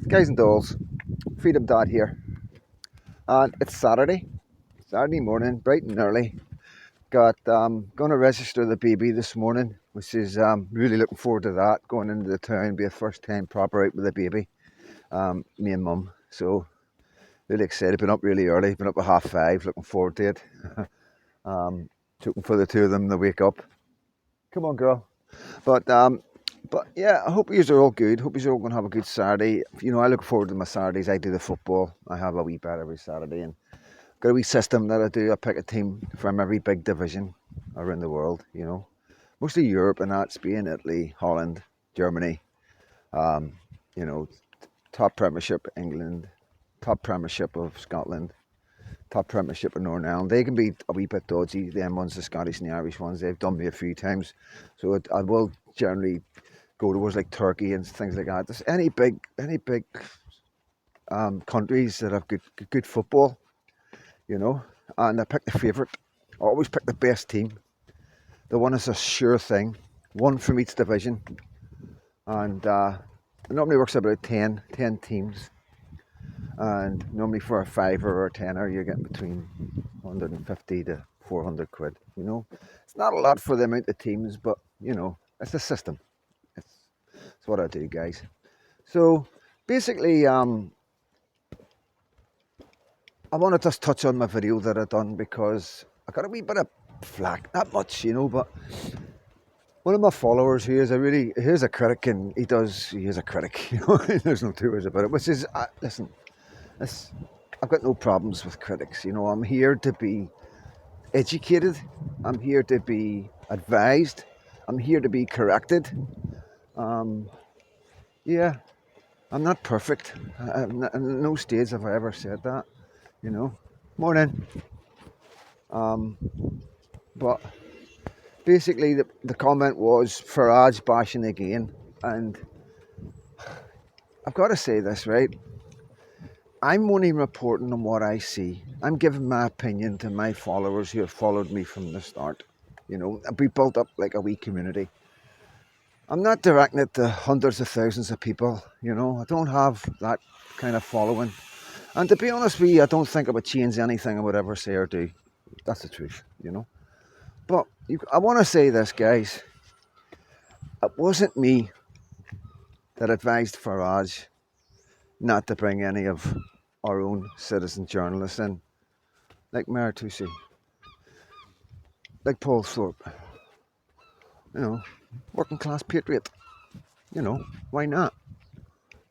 Guys and dolls, Freedom Dad here. And it's Saturday morning, bright and early. Got going to register the baby this morning, which is really looking forward to that. Going into the town, be a first time proper out with the baby, me and mum. So really excited. Been up really early. Been up at 5:30. Looking forward to it. Looking for the two of them to wake up. Come on, girl. But yeah, I hope you are all good. Hope you are all going to have a good Saturday. You know, I look forward to my Saturdays. I do the football. I have a wee bet every Saturday, and got a wee system that I do. I pick a team from every big division around the world. You know, mostly Europe and that, Spain, Italy, Holland, Germany. You know, top Premiership England, top Premiership of Scotland, top Premiership of Northern Ireland. They can be a wee bit dodgy. Them ones, the Scottish and the Irish ones, they've done me a few times. So I will generally go towards like Turkey and things like that. There's any big countries that have good football, you know. And I pick the favourite. I always pick the best team. The one is a sure thing. One from each division, and it normally works about 10 teams. And normally for a fiver or a tenner, you're getting between 150 to 400 quid. You know, it's not a lot for the amount of teams, but you know, it's a system. It's what I do, guys. So basically, I want to just touch on my video that I done because I got a wee bit of flack, not much, you know, but one of my followers who is a critic, and he is a critic, you know. There's no two ways about it. Which is, listen, I've got no problems with critics. You know, I'm here to be educated. I'm here to be advised. I'm here to be corrected. Yeah, I'm not perfect. In no stage have I ever said that. You know, morning. But basically, the comment was Farage bashing again, and I've got to say this, right? I'm only reporting on what I see. I'm giving my opinion to my followers who have followed me from the start. You know, we built up like a wee community. I'm not directing it to hundreds of thousands of people. You know, I don't have that kind of following. And to be honest with you, I don't think I would change anything I would ever say or do. That's the truth, you know. But I want to say this, guys. It wasn't me that advised Farage not to bring any of our own citizen journalists in, like Mayor Tusi, like Paul Thorpe, you know, working class patriot. You know, why not?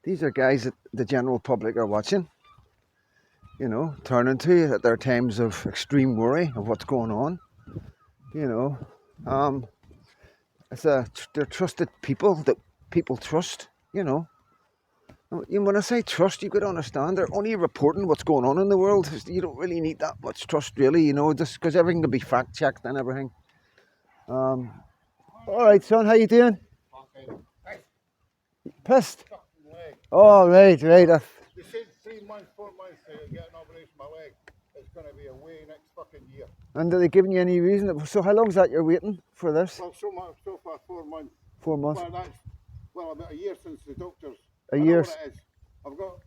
These are guys that the general public are watching, you know, turning to at their times of extreme worry of what's going on. You know, they're trusted people that people trust, you know. When I say trust, you've got to understand they're only reporting what's going on in the world. You don't really need that much trust, really, you know, just because everything can be fact checked and everything. All right, son, how you doing? Pissed? Oh, right. They said 3 months, 4 months to get an operation on my leg. It's going to be away next fucking year. And are they giving you any reason? So how long is that you're waiting for this? Well, so far 4 months. 4 months? About a year since the doctors. A year? I know what it is. I've got,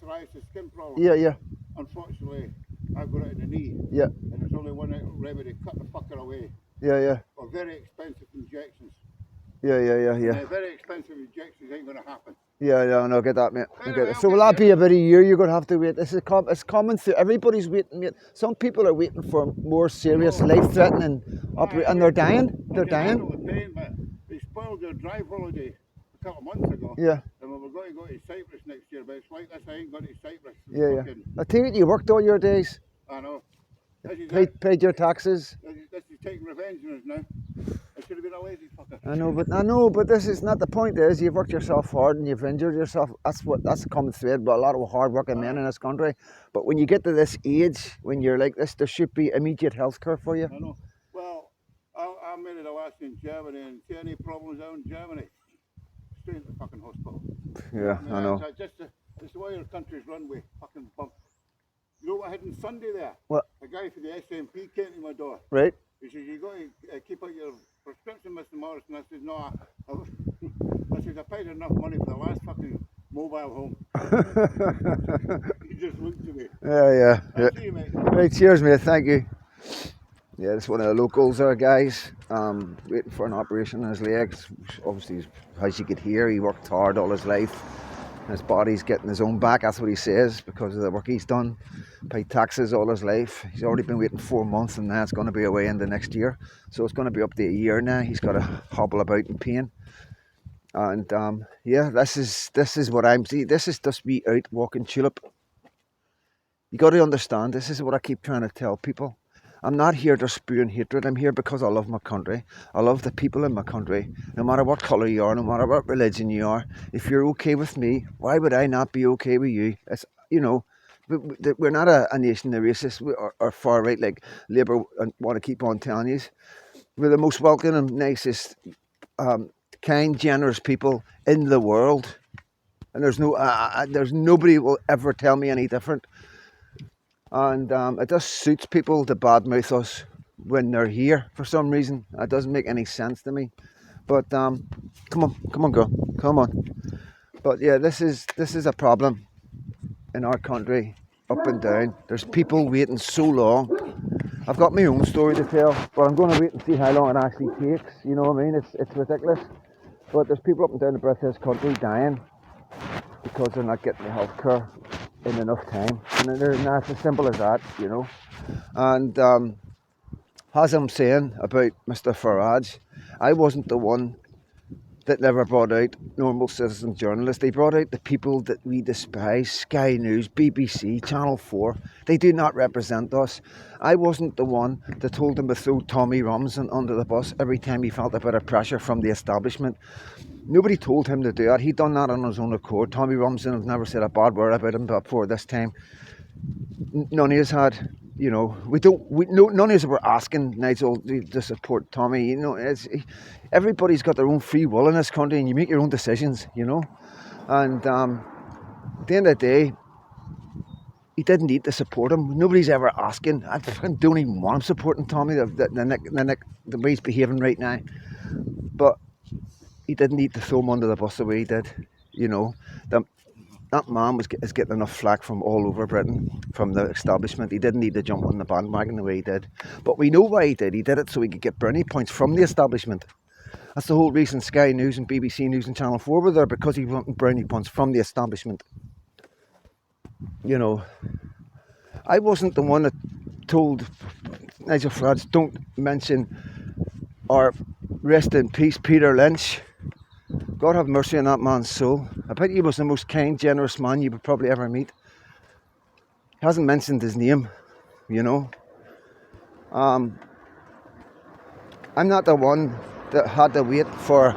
psoriasis, skin problem. Yeah. Unfortunately, I've got it in the knee. Yeah. And there's only one remedy, cut the fucker away. Yeah. Or very expensive injections. Yeah. Very expensive injections ain't going to happen. Yeah, no, get that, mate. Anyway, so will that be about a year you're going to have to wait? It's common through, everybody's waiting, mate. Some people are waiting for more serious, life-threatening operation, and they're dying. They're dying. The pain, but they spoiled their drive holiday a couple of months ago. Yeah. And we were going to go to Cyprus next year, but it's like this, I ain't going to Cyprus. Yeah. I take it you worked all your days. I know. Paid your taxes. This is taking revenge on us now. I should have been a lazy fucker. I know, but this is not the point. Is you've worked yourself hard and you've injured yourself. That's the common thread. But a lot of hard-working men in this country. But when you get to this age, when you're like this, there should be immediate health care for you. I know. Well, I made the last in Germany, and see any problems out in Germany, straight into the fucking hospital. Yeah, I know. It's the way your country's run with fucking bump. You know what I had on Sunday there? What? A guy for the SNP came to my door. Right. He says, you got to keep out your prescription, Mr. Morrison. I said, no. I said, I paid enough money for the last fucking mobile home. He just looked at me. Yeah. I'll see you, mate. Right, cheers, mate. Thank you. Yeah, it's one of the locals there, guys. Waiting for an operation on his legs. Obviously, as you could hear, he worked hard all his life. His body's getting his own back. That's what he says because of the work he's done. Paid taxes all his life. He's already been waiting 4 months, and now it's going to be away in the next year. So it's going to be up to a year now. He's got to hobble about in pain. And yeah, this is what I'm seeing. This is just me out walking tulip. You got to understand. This is what I keep trying to tell people. I'm not here to spewing hatred. I'm here because I love my country. I love the people in my country. No matter what colour you are, no matter what religion you are, if you're okay with me, why would I not be okay with you? It's, you know, we're not a nation of racists or far right like Labour want to keep on telling you. We're the most welcoming, nicest, kind, generous people in the world, and there's nobody will ever tell me any different. And it just suits people to badmouth us when they're here for some reason. It doesn't make any sense to me. But come on, girl, come on. But yeah, this is a problem in our country, up and down. There's people waiting so long. I've got my own story to tell, but I'm going to wait and see how long it actually takes. You know what I mean? It's ridiculous. But there's people up and down the breadth of this country dying because they're not getting the health care in enough time, and that's as simple as that, you know. And as I'm saying about Mr. Farage, I wasn't the one that never brought out normal citizen journalists. They brought out the people that we despise: Sky News, BBC, Channel 4. They do not represent us. I wasn't the one that told them to throw Tommy Robinson under the bus every time he felt a bit of pressure from the establishment. Nobody told him to do that. He done that on his own accord. Tommy Robinson has never said a bad word about him before this time. None of us had, you know, none of us were asking Nigel to support Tommy. You know, everybody's got their own free will in this country, and you make your own decisions, you know. And at the end of the day, he didn't need to support him. Nobody's ever asking. I don't even want him supporting Tommy, the way he's behaving right now. But he didn't need to throw him under the bus the way he did, you know. That man is getting enough flack from all over Britain, from the establishment. He didn't need to jump on the bandwagon the way he did. But we know why he did. He did it so he could get brownie points from the establishment. That's the whole reason Sky News and BBC News and Channel 4 were there, because he wanted brownie points from the establishment. You know, I wasn't the one that told Nigel Farage, don't mention or rest in peace Peter Lynch. God have mercy on that man's soul. I bet he was the most kind, generous man you would probably ever meet. He hasn't mentioned his name, you know. I'm not the one that had to wait for...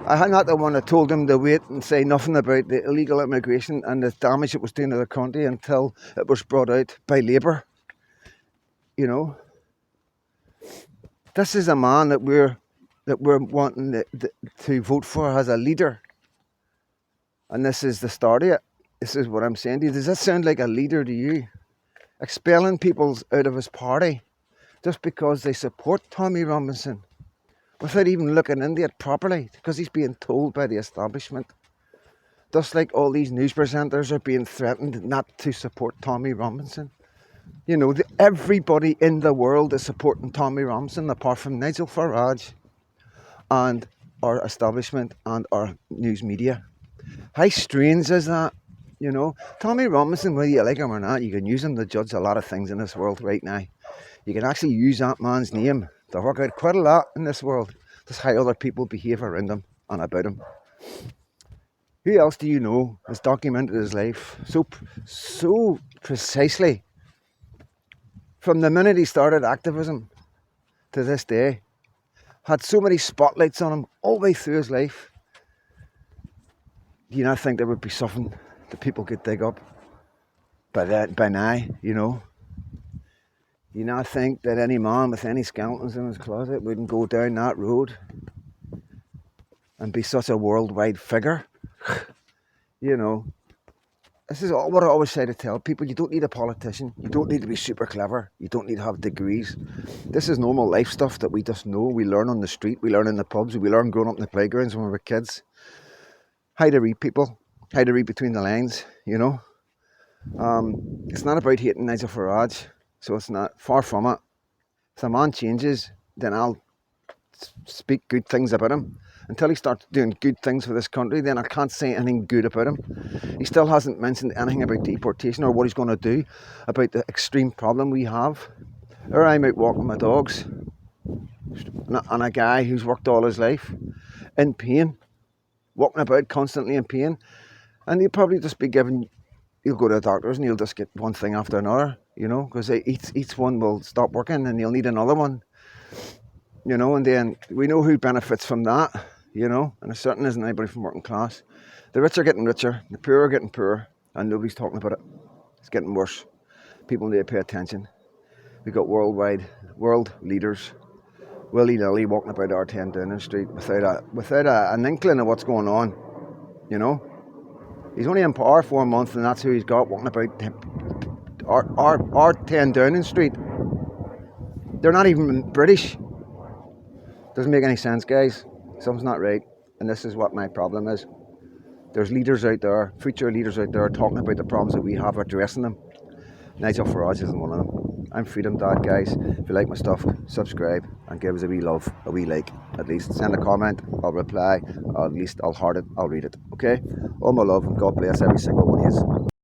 I'm not the one that told him to wait and say nothing about the illegal immigration and the damage it was doing to the country until it was brought out by Labour. You know. This is a man that we're wanting to vote for as a leader. And this is the start of it. This is what I'm saying to you. Does that sound like a leader to you? Expelling people out of his party just because they support Tommy Robinson without even looking into it properly, because he's being told by the establishment. Just like all these news presenters are being threatened not to support Tommy Robinson. You know, everybody in the world is supporting Tommy Robinson apart from Nigel Farage and our establishment and our news media. How strange is that? You know, Tommy Robinson, whether you like him or not, you can use him to judge a lot of things in this world right now. You can actually use that man's name to work out quite a lot in this world. Just how other people behave around him and about him. Who else do you know has documented his life so precisely from the minute he started activism to this day? Had so many spotlights on him all the way through his life. Do you not think there would be something that people could dig up by now, you know? Do you not think that any man with any skeletons in his closet wouldn't go down that road and be such a worldwide figure? You know, this is what I always say to tell people. You don't need a politician. You don't need to be super clever. You don't need to have degrees. This is normal life stuff that we just know. We learn on the street. We learn in the pubs. We learn growing up in the playgrounds when we were kids. How to read people. how to read between the lines, you know. It's not about hating Nigel Farage, so it's not, far from it. If the man changes, then I'll speak good things about him. Until he starts doing good things for this country, then I can't say anything good about him. He still hasn't mentioned anything about deportation or what he's going to do about the extreme problem we have. Or I'm out walking my dogs, and a guy who's worked all his life in pain, walking about constantly in pain, and he'll probably just be given, he'll go to the doctors and he'll just get one thing after another, you know, because each one will stop working and he'll need another one, you know, and then we know who benefits from that, you know, and it certainly isn't anybody from working class. The rich are getting richer, the poor are getting poorer, and nobody's talking about it. It's getting worse. People need to pay attention. We've got world leaders willy-nilly walking about R10 Downing Street without an inkling of what's going on, you know. He's only in power for a month and that's who he's got walking about R10 Downing Street. They're not even British. Doesn't make any sense, guys. Something's not right, and this is what my problem is. There's leaders out there, future leaders out there, talking about the problems that we have, addressing them. Nigel Farage isn't one of them. I'm Freedom Dad, guys. If you like my stuff, subscribe and give us a wee love, a wee like. At least send a comment, I'll reply, or at least I'll heart it, I'll read it. Okay? All my love, and God bless every single one of you.